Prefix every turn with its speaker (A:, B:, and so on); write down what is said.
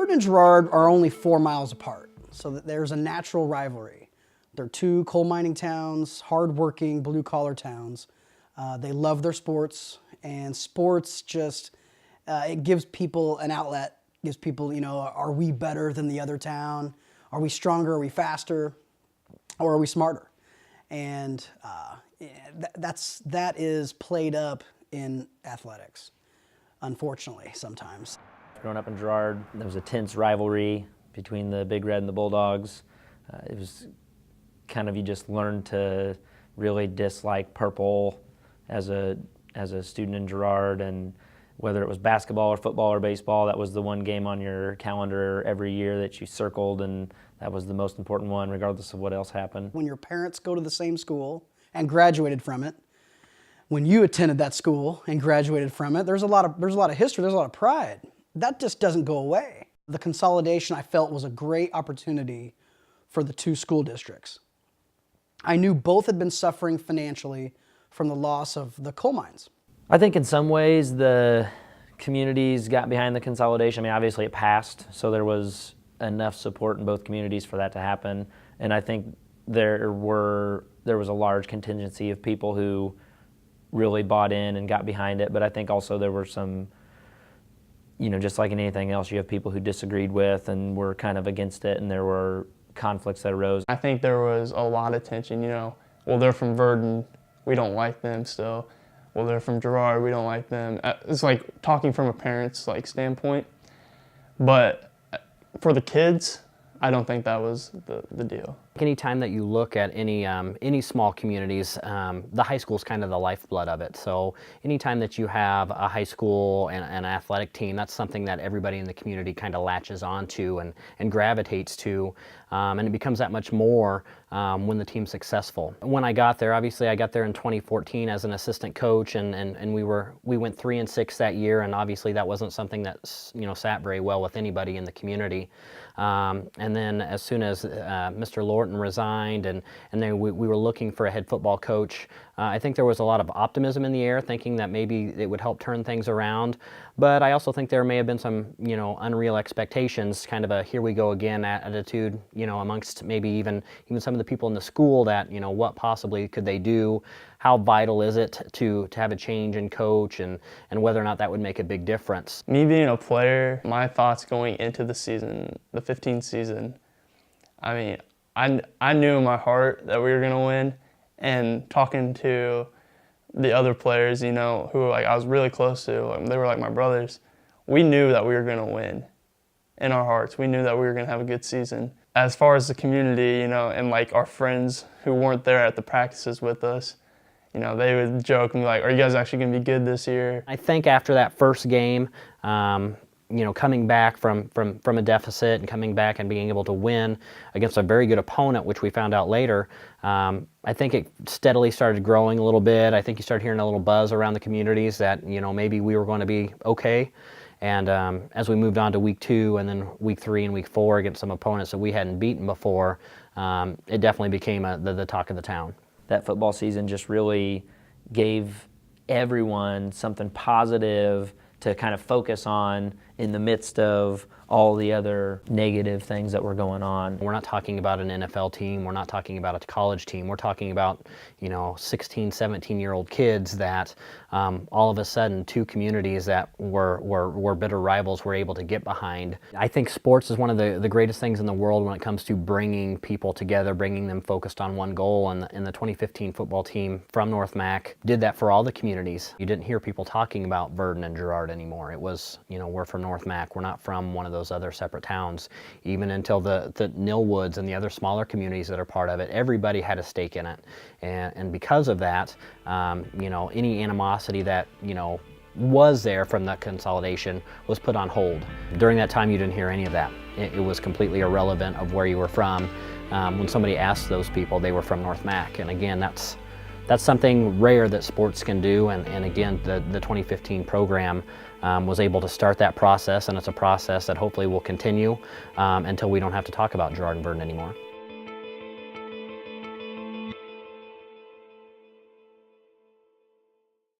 A: Vernon and Girard are only 4 miles apart, so that there's a natural rivalry. They're two coal mining towns, hard-working, blue-collar towns. They love their sports, and sports just, it gives people an outlet, gives people, are we better than the other town? Are we stronger, are we faster, or are we smarter? And that is played up in athletics, unfortunately, sometimes.
B: Growing up in Girard, there was a tense rivalry between the Big Red and the Bulldogs. It was kind of, you just learned to really dislike purple as a student in Girard, and whether it was basketball or football or baseball, that was the one game on your calendar every year that you circled, and that was the most important one regardless of what else happened.
A: When your parents go to the same school and graduated from it, when you attended that school and graduated from it, there's a lot of history, there's a lot of pride. That just doesn't go away. The consolidation, I felt, was a great opportunity for the two school districts. I knew both had been suffering financially from the loss of the coal mines.
B: I think in some ways the communities got behind the consolidation. I mean, obviously it passed, so there was enough support in both communities for that to happen. And I think there was a large contingency of people who really bought in and got behind it. But I think also there were some, just like in anything else, you have people who disagreed with and were kind of against it, and there were conflicts that arose.
C: I think there was a lot of tension, well, they're from Verdon, we don't like them still. Well, they're from Girard, we don't like them. It's like talking from a parent's standpoint. But for the kids, I don't think that was the deal.
D: Anytime that you look at any small communities, the high school is kind of the lifeblood of it. So anytime that you have a high school and an athletic team, that's something that everybody in the community kind of latches onto and gravitates to. And it becomes that much more when the team's successful. When I got there, obviously I got there in 2014 as an assistant coach, and we went 3-6 that year, and obviously that wasn't something that sat very well with anybody in the community. And then as soon as Mr. Lorton resigned, and then we were looking for a head football coach, I think there was a lot of optimism in the air, thinking that maybe it would help turn things around. But I also think there may have been some, unreal expectations, kind of a here we go again attitude, amongst maybe even some of the people in the school that, what possibly could they do? How vital is it to have a change in coach, and whether or not that would make a big difference?
C: Me being a player, my thoughts going into the season, the 15 season, I mean, I knew in my heart that we were going to win, and talking to the other players, who I was really close to, they were like my brothers, we knew that we were going to win in our hearts. We knew that we were going to have a good season. As far as the community, and our friends who weren't there at the practices with us, they would joke and be like, are you guys actually going to be good this year?
D: I think after that first game, coming back from a deficit and coming back and being able to win against a very good opponent, which we found out later, I think it steadily started growing a little bit. I think you started hearing a little buzz around the communities that, maybe we were going to be okay. And as we moved on to week 2 and then week 3 and week 4 against some opponents that we hadn't beaten before, it definitely became the talk of the town.
B: That football season just really gave everyone something positive to kind of focus on in the midst of all the other negative things that were going on.
D: We're not talking about an NFL team, we're not talking about a college team, we're talking about 16, 17-year-old kids that all of a sudden two communities that were bitter rivals were able to get behind. I think sports is one of the greatest things in the world when it comes to bringing people together, bringing them focused on one goal, and the 2015 football team from North Mac did that for all the communities. You didn't hear people talking about Verdon and Girard anymore. It was, we're from North Mac, we're not from one of those other separate towns. Even until the Nilwoods and the other smaller communities that are part of it, everybody had a stake in it. And because of that, any animosity that, was there from that consolidation was put on hold. During that time, you didn't hear any of that. It was completely irrelevant of where you were from. When somebody asked those people, they were from North Mac. And again, that's something rare that sports can do. And again, the 2015 program was able to start that process, and it's a process that hopefully will continue until we don't have to talk about Girard and Verdon anymore.